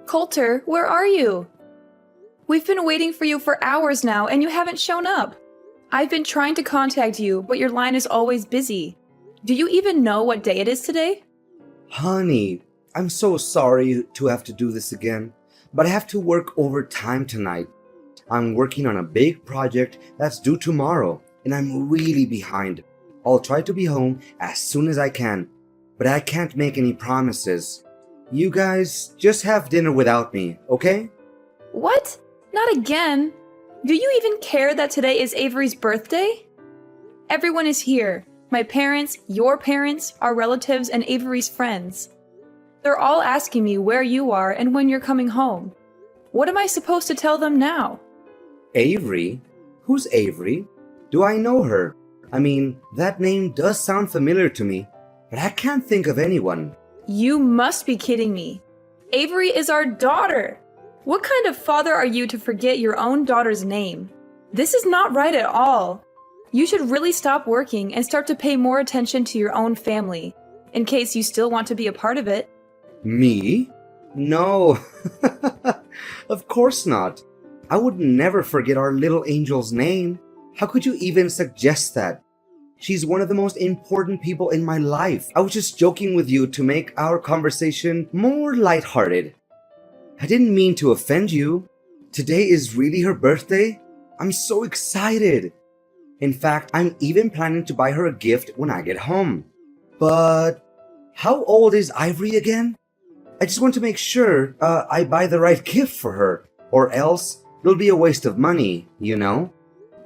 Coulter, where are you? We've been waiting for you for hours now and you haven't shown up. I've been trying to contact you, but your line is always busy. Do you even know what day it is today? Honey, I'm so sorry to have to do this again, but I have to work overtime tonight. I'm working on a big project that's due tomorrow, and I'm really behind. I'll try to be home as soon as I can, but I can't make any promises. You guys just have dinner without me, okay? What? Not again? Do you even care that today is Avery's birthday? Everyone is here. My parents, your parents, our relatives, and Avery's friends. They're all asking me where you are and when you're coming home. What am I supposed to tell them now? Avery? Who's Avery? Do I know her? I mean, that name does sound familiar to me, but I can't think of anyone. You must be kidding me. Avery is our daughter. What kind of father are you to forget your own daughter's name? This is not right at all. You should really stop working and start to pay more attention to your own family, in case you still want to be a part of it. Me? No. Of course not. I would never forget our little angel's name. How could you even suggest that? She's one of the most important people in my life. I was just joking with you to make our conversation more lighthearted. I didn't mean to offend you. Today is really her birthday. I'm so excited. In fact, I'm even planning to buy her a gift when I get home. But how old is Ivory again? I just want to make sure I buy the right gift for her, or else it'll be a waste of money, you know?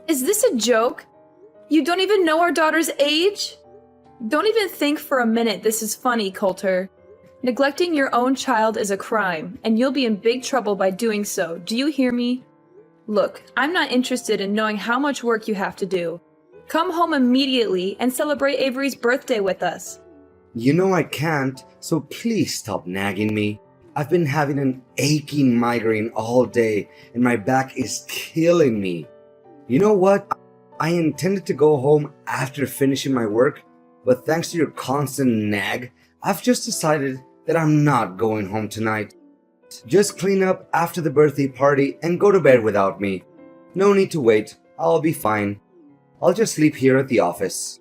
Is this a joke? You don't even know our daughter's age? Don't even think for a minute this is funny, Coulter. Neglecting your own child is a crime, and you'll be in big trouble by doing so. Do you hear me? Look, I'm not interested in knowing how much work you have to do. Come home immediately and celebrate Avery's birthday with us. You know I can't, so please stop nagging me. I've been having an aching migraine all day, and my back is killing me. You know what? I intended to go home after finishing my work, but thanks to your constant nag, I've just decided that I'm not going home tonight. Just clean up after the birthday party and go to bed without me. No need to wait. I'll be fine. I'll just sleep here at the office.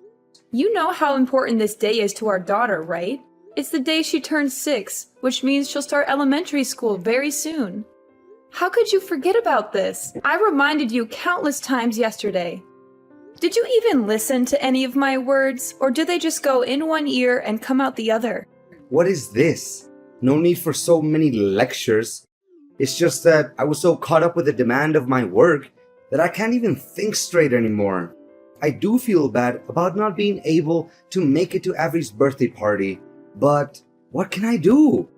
You know how important this day is to our daughter, right? It's the day she turns 6, which means she'll start elementary school very soon. How could you forget about this? I reminded you countless times yesterday. Did you even listen to any of my words, or did they just go in one ear and come out the other? What is this? No need for so many lectures. It's just that I was so caught up with the demand of my work that I can't even think straight anymore. I do feel bad about not being able to make it to Avery's birthday party, but what can I do?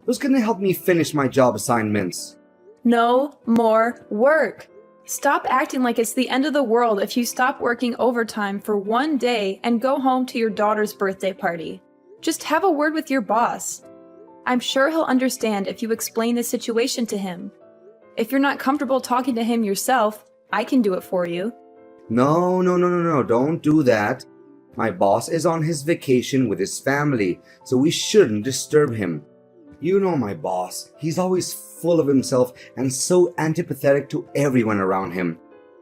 Who's gonna help me finish my job assignments? No more work. Stop acting like it's the end of the world if you stop working overtime for one day and go home to your daughter's birthday party. Just have a word with your boss. I'm sure he'll understand if you explain the situation to him. If you're not comfortable talking to him yourself, I can do it for you. No, don't do that. My boss is on his vacation with his family, so we shouldn't disturb him. You know my boss, he's always full of himself and so antipathetic to everyone around him.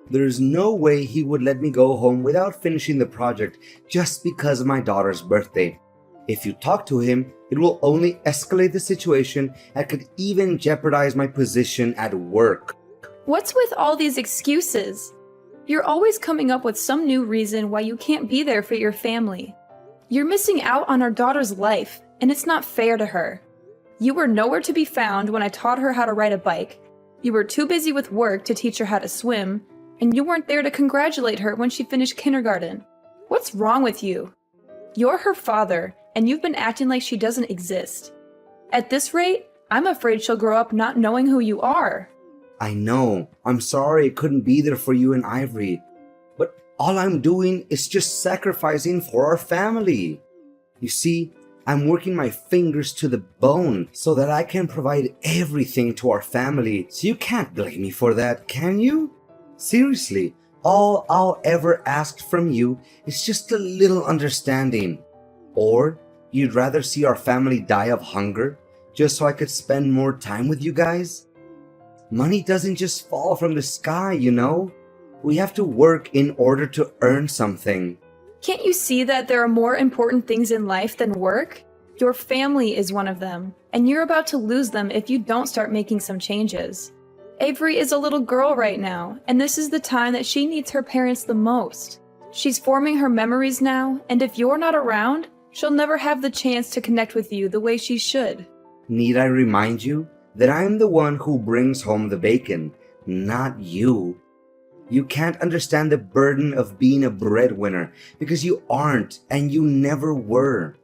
There's no way he would let me go home without finishing the project just because of my daughter's birthday. If you talk to him, it will only escalate the situation and could even jeopardize my position at work. What's with all these excuses? You're always coming up with some new reason why you can't be there for your family. You're missing out on our daughter's life, and it's not fair to her. You were nowhere to be found when I taught her how to ride a bike. You were too busy with work to teach her how to swim, and you weren't there to congratulate her when she finished kindergarten. What's wrong with you? You're her father, and you've been acting like she doesn't exist. At this rate, I'm afraid she'll grow up not knowing who you are. I know. I'm sorry I couldn't be there for you and Ivory. But all I'm doing is just sacrificing for our family. You see, I'm working my fingers to the bone so that I can provide everything to our family. So you can't blame me for that, can you? Seriously, all I'll ever ask from you is just a little understanding. Or you'd rather see our family die of hunger just so I could spend more time with you guys? Money doesn't just fall from the sky, you know? We have to work in order to earn something. Can't you see that there are more important things in life than work? Your family is one of them, and you're about to lose them if you don't start making some changes. Avery is a little girl right now, and this is the time that she needs her parents the most. She's forming her memories now, and if you're not around, she'll never have the chance to connect with you the way she should. Need I remind you that I am the one who brings home the bacon, not you? You can't understand the burden of being a breadwinner because you aren't and you never were.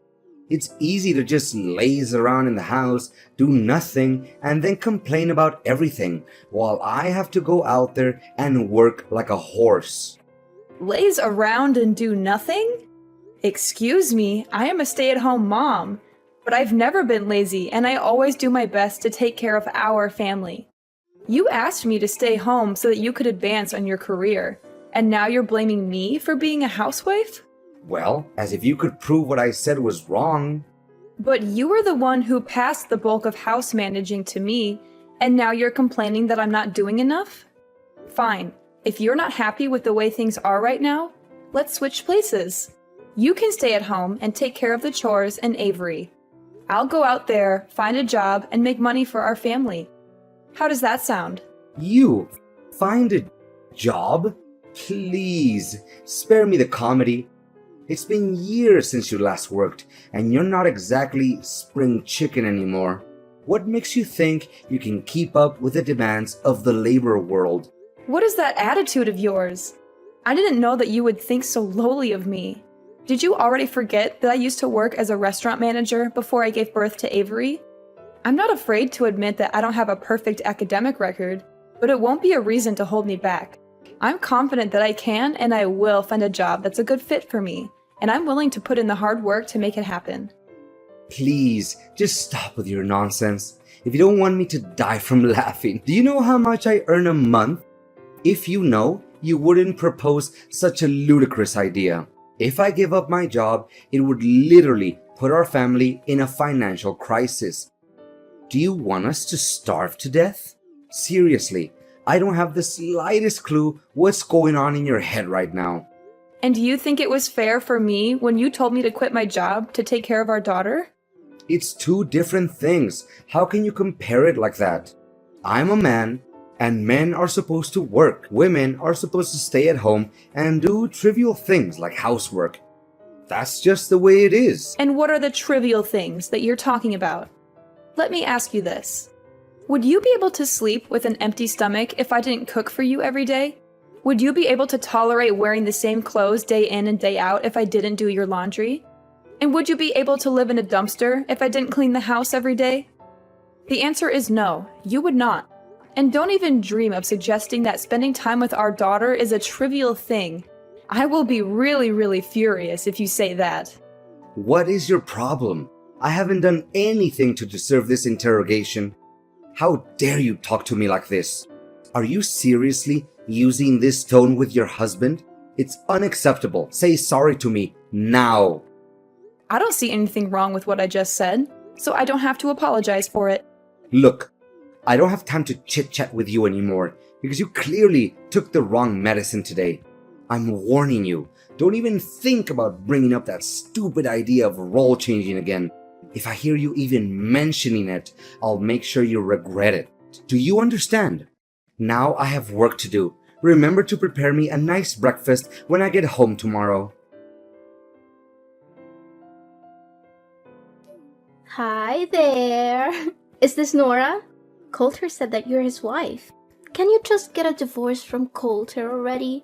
It's easy to just laze around in the house, do nothing, and then complain about everything, while I have to go out there and work like a horse. Laze around and do nothing? Excuse me, I am a stay-at-home mom, but I've never been lazy and I always do my best to take care of our family. You asked me to stay home so that you could advance on your career, and now you're blaming me for being a housewife? Well, as if you could prove what I said was wrong. But you were the one who passed the bulk of house managing to me, and now you're complaining that I'm not doing enough? Fine, if you're not happy with the way things are right now, let's switch places. You can stay at home and take care of the chores and Avery. I'll go out there, find a job, and make money for our family. How does that sound? You find a job? Please, spare me the comedy. It's been years since you last worked, and you're not exactly spring chicken anymore. What makes you think you can keep up with the demands of the labor world? What is that attitude of yours? I didn't know that you would think so lowly of me. Did you already forget that I used to work as a restaurant manager before I gave birth to Avery? I'm not afraid to admit that I don't have a perfect academic record, but it won't be a reason to hold me back. I'm confident that I can and I will find a job that's a good fit for me, and I'm willing to put in the hard work to make it happen. Please, just stop with your nonsense. If you don't want me to die from laughing, do you know how much I earn a month? If you know, you wouldn't propose such a ludicrous idea. If I give up my job, it would literally put our family in a financial crisis. Do you want us to starve to death? Seriously, I don't have the slightest clue what's going on in your head right now. And do you think it was fair for me when you told me to quit my job to take care of our daughter? It's two different things. How can you compare it like that? I'm a man, and men are supposed to work. Women are supposed to stay at home and do trivial things like housework. That's just the way it is. And what are the trivial things that you're talking about? Let me ask you this. Would you be able to sleep with an empty stomach if I didn't cook for you every day? Would you be able to tolerate wearing the same clothes day in and day out if I didn't do your laundry? And would you be able to live in a dumpster if I didn't clean the house every day? The answer is no, you would not. And don't even dream of suggesting that spending time with our daughter is a trivial thing. I will be really furious if you say that. What is your problem? I haven't done anything to deserve this interrogation. How dare you talk to me like this? Are you seriously using this tone with your husband? It's unacceptable. Say sorry to me now. I don't see anything wrong with what I just said, so I don't have to apologize for it. Look, I don't have time to chit-chat with you anymore because you clearly took the wrong medicine today. I'm warning you, don't even think about bringing up that stupid idea of role changing again. If I hear you even mentioning it, I'll make sure you regret it. Do you understand? Now I have work to do. Remember to prepare me a nice breakfast when I get home tomorrow. Hi there. Is this Nora? Coulter said that you're his wife. Can you just get a divorce from Coulter already?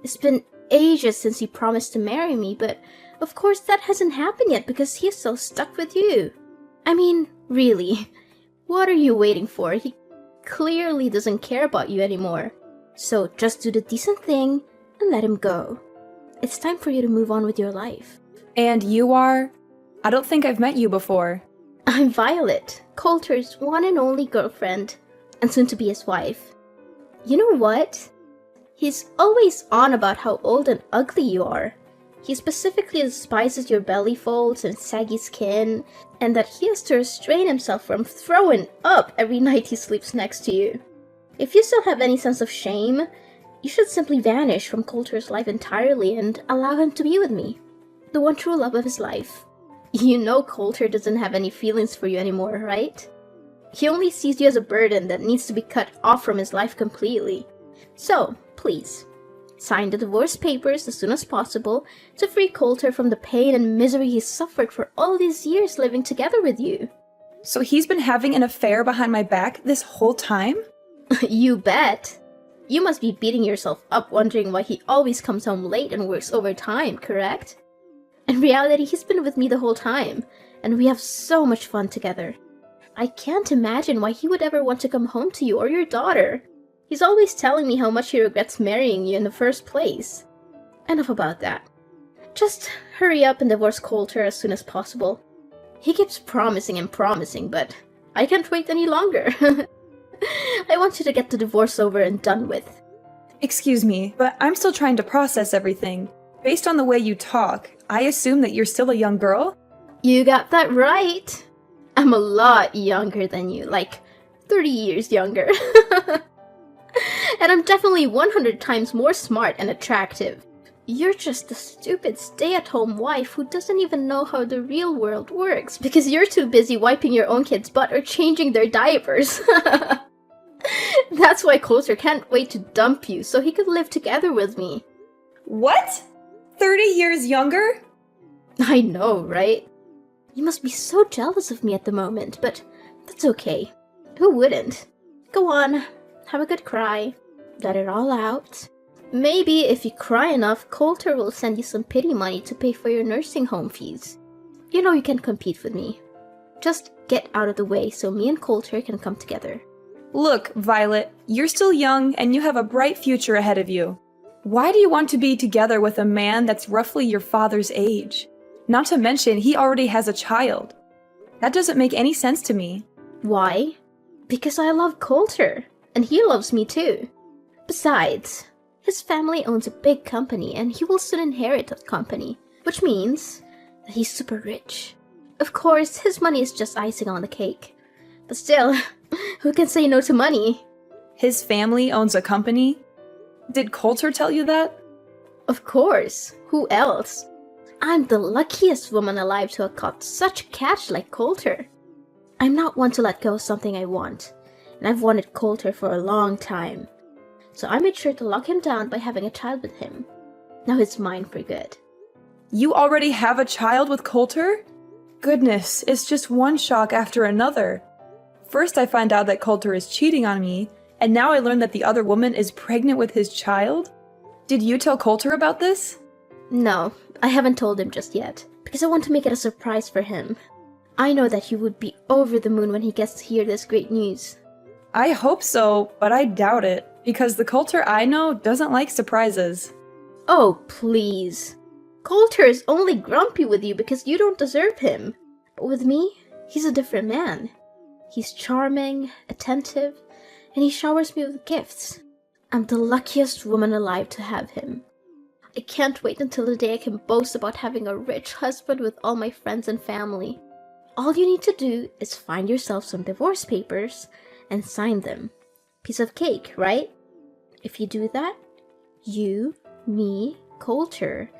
It's been ages since he promised to marry me, but of course that hasn't happened yet because he's so stuck with you. I mean, really, what are you waiting for? He clearly doesn't care about you anymore. So just do the decent thing and let him go. It's time for you to move on with your life. And you are? I don't think I've met you before. I'm Violet, Coulter's one and only girlfriend, and soon to be his wife. You know what? He's always on about how old and ugly you are. He specifically despises your belly folds and saggy skin, and that he has to restrain himself from throwing up every night he sleeps next to you. If you still have any sense of shame, you should simply vanish from Coulter's life entirely and allow him to be with me, the one true love of his life. You know Coulter doesn't have any feelings for you anymore, right? He only sees you as a burden that needs to be cut off from his life completely. So, please, sign the divorce papers as soon as possible to free Coulter from the pain and misery he's suffered for all these years living together with you. So he's been having an affair behind my back this whole time? You bet. You must be beating yourself up wondering why he always comes home late and works overtime, correct? In reality, he's been with me the whole time, and we have so much fun together. I can't imagine why he would ever want to come home to you or your daughter. He's always telling me how much he regrets marrying you in the first place. Enough about that. Just hurry up and divorce Coulter as soon as possible. He keeps promising and promising, but I can't wait any longer. I want you to get the divorce over and done with. Excuse me, but I'm still trying to process everything. Based on the way you talk, I assume that you're still a young girl? You got that right. I'm a lot younger than you, like 30 years younger. And I'm definitely 100 times more smart and attractive. You're just a stupid stay-at-home wife who doesn't even know how the real world works because you're too busy wiping your own kid's butt or changing their diapers. That's why Coulter can't wait to dump you so he could live together with me. What? 30 years younger? I know, right? You must be so jealous of me at the moment, but that's okay. Who wouldn't? Go on, have a good cry. Let it all out. Maybe if you cry enough, Coulter will send you some pity money to pay for your nursing home fees. You know you can compete with me. Just get out of the way so me and Coulter can come together. Look, Violet, you're still young and you have a bright future ahead of you. Why do you want to be together with a man that's roughly your father's age? Not to mention, he already has a child. That doesn't make any sense to me. Why? Because I love Coulter, and he loves me too. Besides, his family owns a big company and he will soon inherit that company, which means that he's super rich. Of course, his money is just icing on the cake. But still, who can say no to money? His family owns a company? Did Coulter tell you that? Of course. Who else? I'm the luckiest woman alive to have caught such a catch like Coulter. I'm not one to let go of something I want, and I've wanted Coulter for a long time. So I made sure to lock him down by having a child with him. Now he's mine for good. You already have a child with Coulter? Goodness, it's just one shock after another. First I find out that Coulter is cheating on me, and now I learn that the other woman is pregnant with his child? Did you tell Coulter about this? No, I haven't told him just yet, because I want to make it a surprise for him. I know that he would be over the moon when he gets to hear this great news. I hope so, but I doubt it, because the Coulter I know doesn't like surprises. Oh, please. Coulter is only grumpy with you because you don't deserve him. But with me, he's a different man. He's charming, attentive, and he showers me with gifts. I'm the luckiest woman alive to have him. I can't wait until the day I can boast about having a rich husband with all my friends and family. All you need to do is find yourself some divorce papers and sign them. Piece of cake, right? If you do that, you, me, Coulter,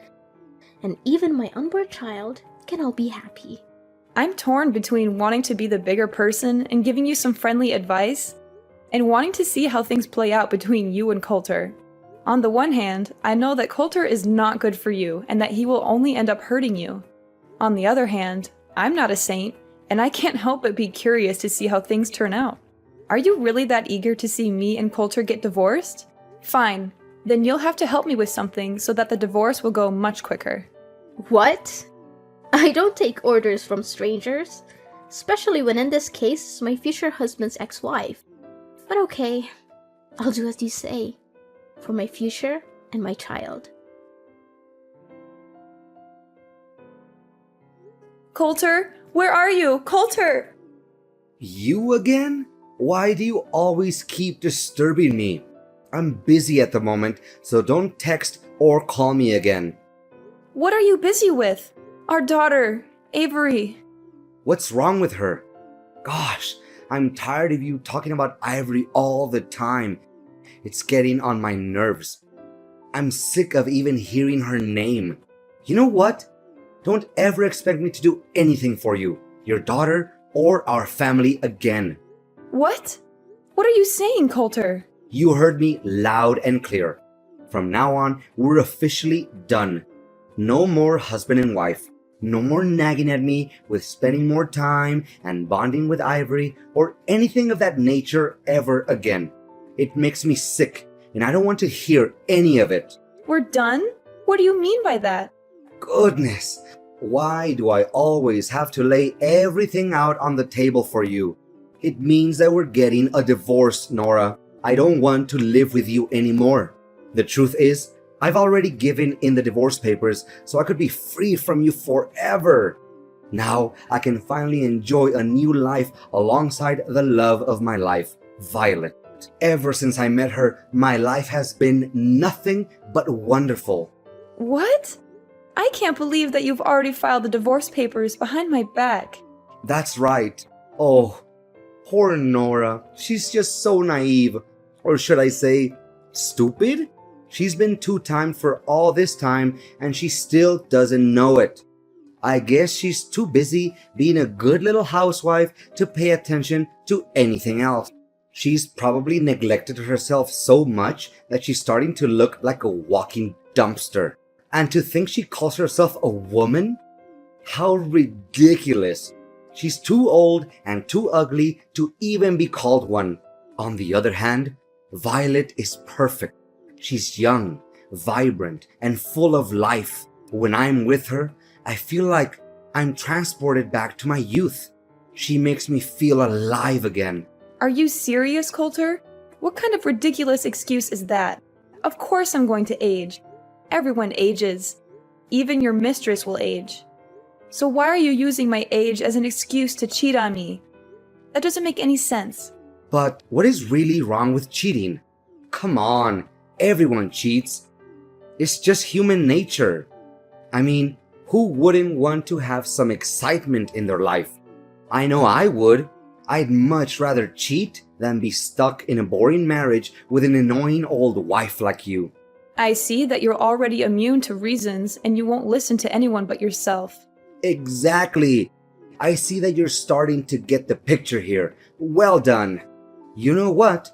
and even my unborn child can all be happy. I'm torn between wanting to be the bigger person and giving you some friendly advice, and wanting to see how things play out between you and Coulter. On the one hand, I know that Coulter is not good for you and that he will only end up hurting you. On the other hand, I'm not a saint, and I can't help but be curious to see how things turn out. Are you really that eager to see me and Coulter get divorced? Fine, then you'll have to help me with something so that the divorce will go much quicker. What? I don't take orders from strangers, especially when in this case it's my future husband's ex-wife. But okay, I'll do as you say, for my future and my child. Coulter, where are you? Coulter! You again? Why do you always keep disturbing me? I'm busy at the moment, so don't text or call me again. What are you busy with? Our daughter, Avery. What's wrong with her? Gosh, I'm tired of you talking about Ivory all the time. It's getting on my nerves. I'm sick of even hearing her name. You know what? Don't ever expect me to do anything for you, your daughter, or our family again. What? What are you saying, Coulter? You heard me loud and clear. From now on, we're officially done. No more husband and wife. No more nagging at me with spending more time and bonding with Ivory or anything of that nature ever again. It makes me sick, and I don't want to hear any of it. We're done? What do you mean by that? Goodness, why do I always have to lay everything out on the table for you? It means that we're getting a divorce, Nora. I don't want to live with you anymore. The truth is, I've already given in the divorce papers so I could be free from you forever. Now I can finally enjoy a new life alongside the love of my life, Violet. Ever since I met her, my life has been nothing but wonderful. What? I can't believe that you've already filed the divorce papers behind my back. That's right. Oh, poor Nora. She's just so naive. Or should I say, stupid? She's been two-timed for all this time and she still doesn't know it. I guess she's too busy being a good little housewife to pay attention to anything else. She's probably neglected herself so much that she's starting to look like a walking dumpster. And to think she calls herself a woman? How ridiculous. She's too old and too ugly to even be called one. On the other hand, Violet is perfect. She's young, vibrant, and full of life. When I'm with her, I feel like I'm transported back to my youth. She makes me feel alive again. Are you serious, Coulter? What kind of ridiculous excuse is that? Of course I'm going to age. Everyone ages. Even your mistress will age. So why are you using my age as an excuse to cheat on me? That doesn't make any sense. But what is really wrong with cheating? Come on, everyone cheats. It's just human nature. I mean, who wouldn't want to have some excitement in their life? I know I would. I'd much rather cheat than be stuck in a boring marriage with an annoying old wife like you. I see that you're already immune to reasons and you won't listen to anyone but yourself. Exactly. I see that you're starting to get the picture here. Well done. You know what?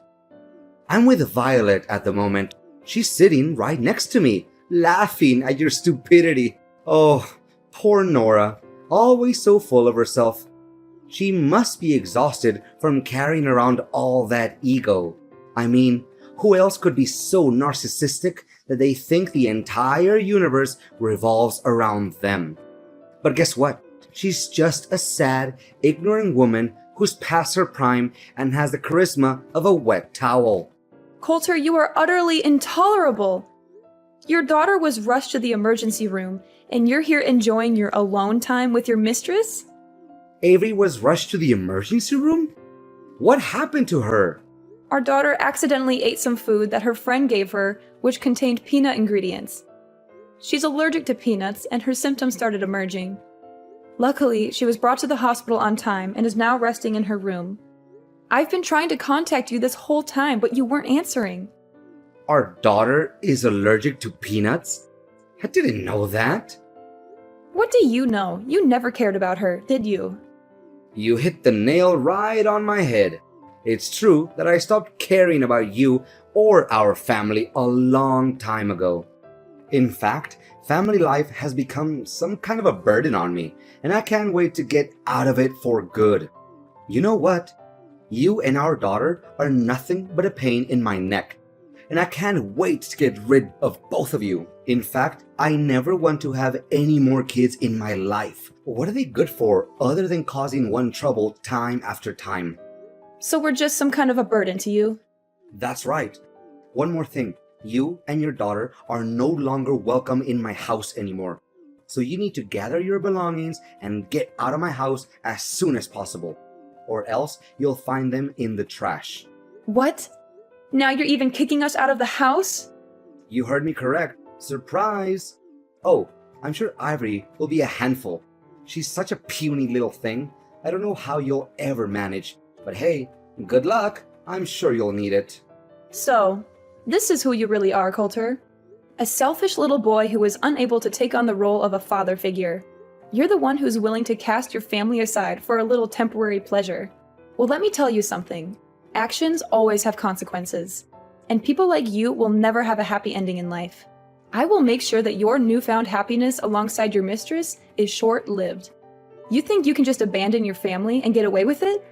I'm with Violet at the moment. She's sitting right next to me, laughing at your stupidity. Oh, poor Nora, always so full of herself. She must be exhausted from carrying around all that ego. I mean, who else could be so narcissistic that they think the entire universe revolves around them? But guess what? She's just a sad, ignorant woman who's past her prime and has the charisma of a wet towel. Coulter, you are utterly intolerable. Your daughter was rushed to the emergency room, and you're here enjoying your alone time with your mistress? Avery was rushed to the emergency room? What happened to her? Our daughter accidentally ate some food that her friend gave her, which contained peanut ingredients. She's allergic to peanuts, and her symptoms started emerging. Luckily, she was brought to the hospital on time and is now resting in her room. I've been trying to contact you this whole time, but you weren't answering. Our daughter is allergic to peanuts? I didn't know that. What do you know? You never cared about her, did you? You hit the nail right on my head. It's true that I stopped caring about you or our family a long time ago. In fact, family life has become some kind of a burden on me, and I can't wait to get out of it for good. You know what? You and our daughter are nothing but a pain in my neck, and I can't wait to get rid of both of you. In fact, I never want to have any more kids in my life. What are they good for other than causing one trouble time after time? So we're just some kind of a burden to you? That's right. One more thing. You and your daughter are no longer welcome in my house anymore. So you need to gather your belongings and get out of my house as soon as possible. Or else you'll find them in the trash. What? Now you're even kicking us out of the house? You heard me correct. Surprise! Oh, I'm sure Ivory will be a handful. She's such a puny little thing. I don't know how you'll ever manage. But hey, good luck. I'm sure you'll need it. So, this is who you really are, Coulter. A selfish little boy who is unable to take on the role of a father figure. You're the one who's willing to cast your family aside for a little temporary pleasure. Well, let me tell you something. Actions always have consequences. And people like you will never have a happy ending in life. I will make sure that your newfound happiness alongside your mistress is short-lived. You think you can just abandon your family and get away with it?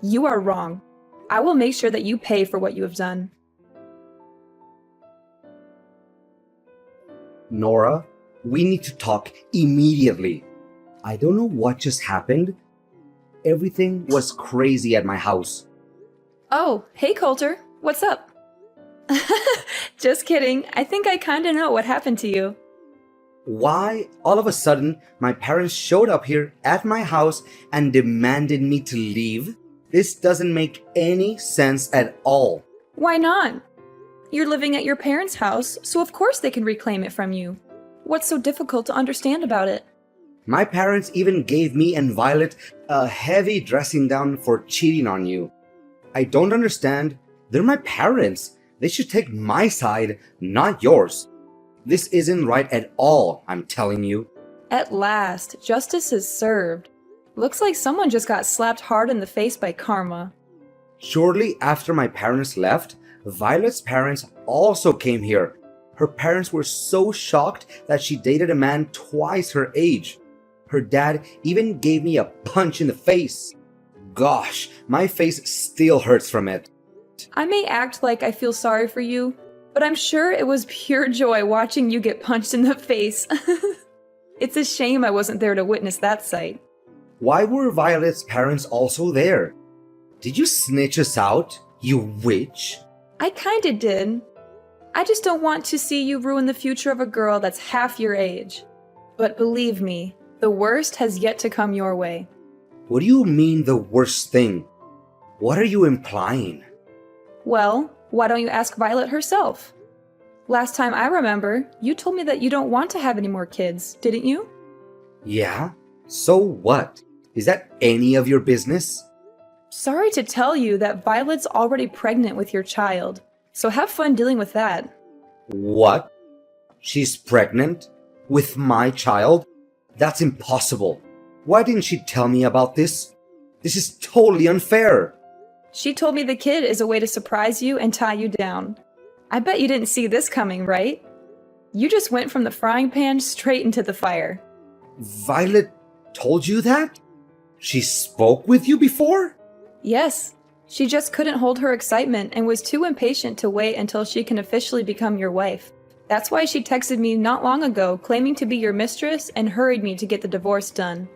You are wrong. I will make sure that you pay for what you have done. Nora, we need to talk immediately. I don't know what just happened. Everything was crazy at my house. Oh, hey Coulter, what's up? Just kidding, I think I kinda know what happened to you. Why, all of a sudden, my parents showed up here at my house and demanded me to leave? This doesn't make any sense at all. Why not? You're living at your parents' house, so of course they can reclaim it from you. What's so difficult to understand about it? My parents even gave me and Violet a heavy dressing down for cheating on you. I don't understand. They're my parents. They should take my side, not yours. This isn't right at all, I'm telling you. At last, justice is served. Looks like someone just got slapped hard in the face by karma. Shortly after my parents left, Violet's parents also came here. Her parents were so shocked that she dated a man twice her age. Her dad even gave me a punch in the face. Gosh, my face still hurts from it. I may act like I feel sorry for you, but I'm sure it was pure joy watching you get punched in the face. It's a shame I wasn't there to witness that sight. Why were Violet's parents also there? Did you snitch us out, you witch? I kinda did. I just don't want to see you ruin the future of a girl that's half your age. But believe me, the worst has yet to come your way. What do you mean the worst thing? What are you implying? Well, why don't you ask Violet herself? Last time I remember, you told me that you don't want to have any more kids, didn't you? Yeah? So what? Is that any of your business? Sorry to tell you that Violet's already pregnant with your child, so have fun dealing with that. What? She's pregnant? With my child? That's impossible. Why didn't she tell me about this? This is totally unfair. She told me the kid is a way to surprise you and tie you down. I bet you didn't see this coming, right? You just went from the frying pan straight into the fire. Violet told you that? She spoke with you before? Yes, she just couldn't hold her excitement and was too impatient to wait until she can officially become your wife. That's why she texted me not long ago claiming to be your mistress and hurried me to get the divorce done.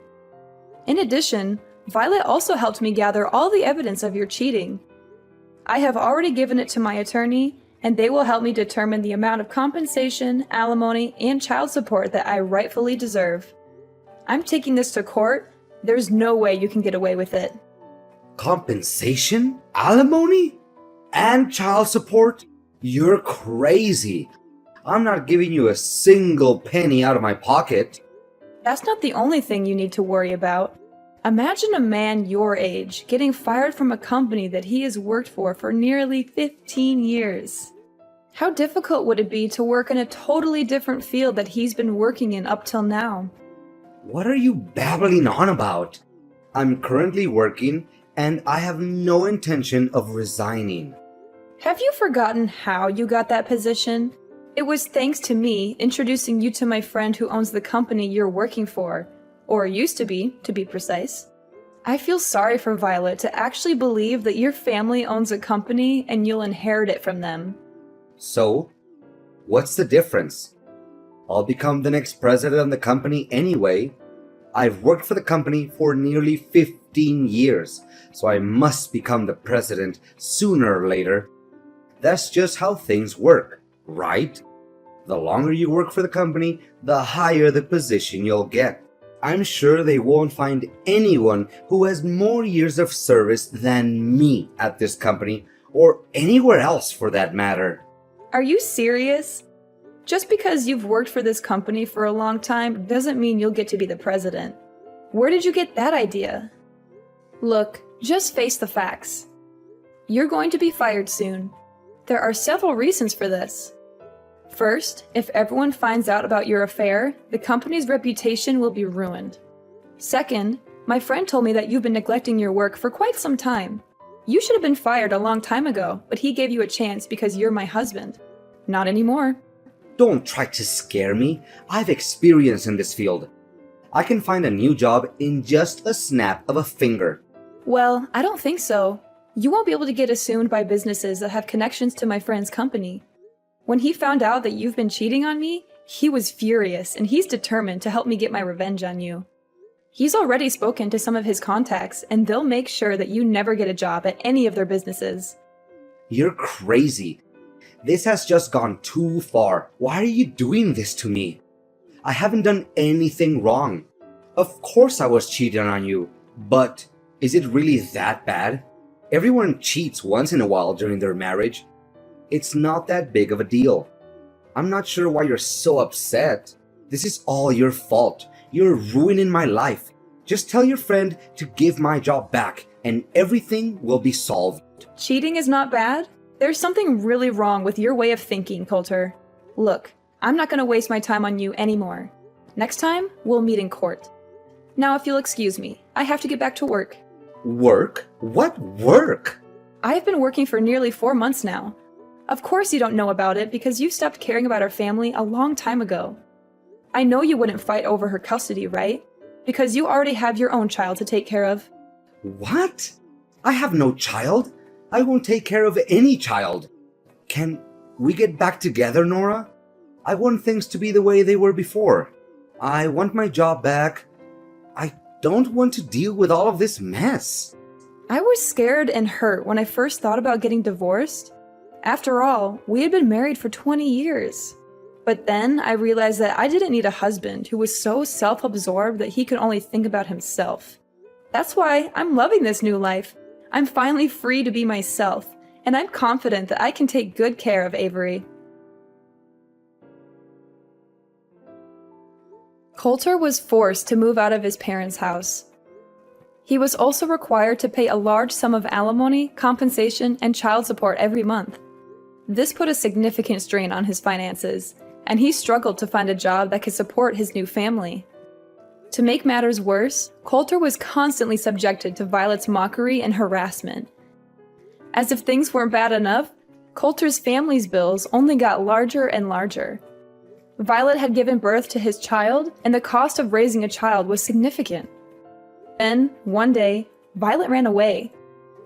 In addition, Violet also helped me gather all the evidence of your cheating. I have already given it to my attorney, and they will help me determine the amount of compensation, alimony, and child support that I rightfully deserve. I'm taking this to court. There's no way you can get away with it. Compensation? Alimony? And child support? You're crazy. I'm not giving you a single penny out of my pocket. That's not the only thing you need to worry about. Imagine a man your age getting fired from a company that he has worked for nearly 15 years. How difficult would it be to work in a totally different field that he's been working in up till now? What are you babbling on about? I'm currently working and I have no intention of resigning. Have you forgotten how you got that position? It was thanks to me introducing you to my friend who owns the company you're working for, or used to be precise. I feel sorry for Violet to actually believe that your family owns a company and you'll inherit it from them. So, what's the difference? I'll become the next president of the company anyway. I've worked for the company for nearly 15 years, so I must become the president sooner or later. That's just how things work, right? The longer you work for the company, the higher the position you'll get. I'm sure they won't find anyone who has more years of service than me at this company, or anywhere else for that matter. Are you serious? Just because you've worked for this company for a long time doesn't mean you'll get to be the president. Where did you get that idea? Look, just face the facts. You're going to be fired soon. There are several reasons for this. First, if everyone finds out about your affair, the company's reputation will be ruined. Second, my friend told me that you've been neglecting your work for quite some time. You should have been fired a long time ago, but he gave you a chance because you're my husband. Not anymore. Don't try to scare me. I've experience in this field. I can find a new job in just a snap of a finger. Well, I don't think so. You won't be able to get assumed by businesses that have connections to my friend's company. When he found out that you've been cheating on me, he was furious and he's determined to help me get my revenge on you. He's already spoken to some of his contacts and they'll make sure that you never get a job at any of their businesses. You're crazy. This has just gone too far. Why are you doing this to me? I haven't done anything wrong. Of course I was cheating on you, but is it really that bad? Everyone cheats once in a while during their marriage. It's not that big of a deal. I'm not sure why you're so upset. This is all your fault. You're ruining my life. Just tell your friend to give my job back and everything will be solved. Cheating is not bad? There's something really wrong with your way of thinking, Coulter. Look, I'm not going to waste my time on you anymore. Next time, we'll meet in court. Now, if you'll excuse me, I have to get back to work. Work? What work? I have been working for nearly 4 months now. Of course you don't know about it because you stopped caring about our family a long time ago. I know you wouldn't fight over her custody, right? Because you already have your own child to take care of. What? I have no child. I won't take care of any child. Can we get back together, Nora? I want things to be the way they were before. I want my job back. I don't want to deal with all of this mess. I was scared and hurt when I first thought about getting divorced. After all, we had been married for 20 years. But then I realized that I didn't need a husband who was so self-absorbed that he could only think about himself. That's why I'm loving this new life. I'm finally free to be myself, and I'm confident that I can take good care of Avery. Coulter was forced to move out of his parents' house. He was also required to pay a large sum of alimony, compensation, and child support every month. This put a significant strain on his finances, and he struggled to find a job that could support his new family. To make matters worse, Coulter was constantly subjected to Violet's mockery and harassment. As if things weren't bad enough, Coulter's family's bills only got larger and larger. Violet had given birth to his child, and the cost of raising a child was significant. Then, one day, Violet ran away.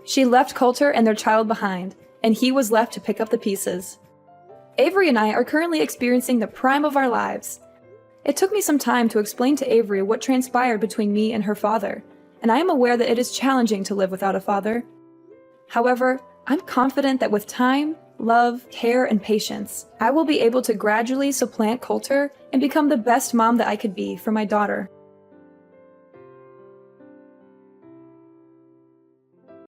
She left Coulter and their child behind, and he was left to pick up the pieces. Avery and I are currently experiencing the prime of our lives. It took me some time to explain to Avery what transpired between me and her father, and I am aware that it is challenging to live without a father. However, I'm confident that with time, love, care, and patience, I will be able to gradually supplant Coulter and become the best mom that I could be for my daughter.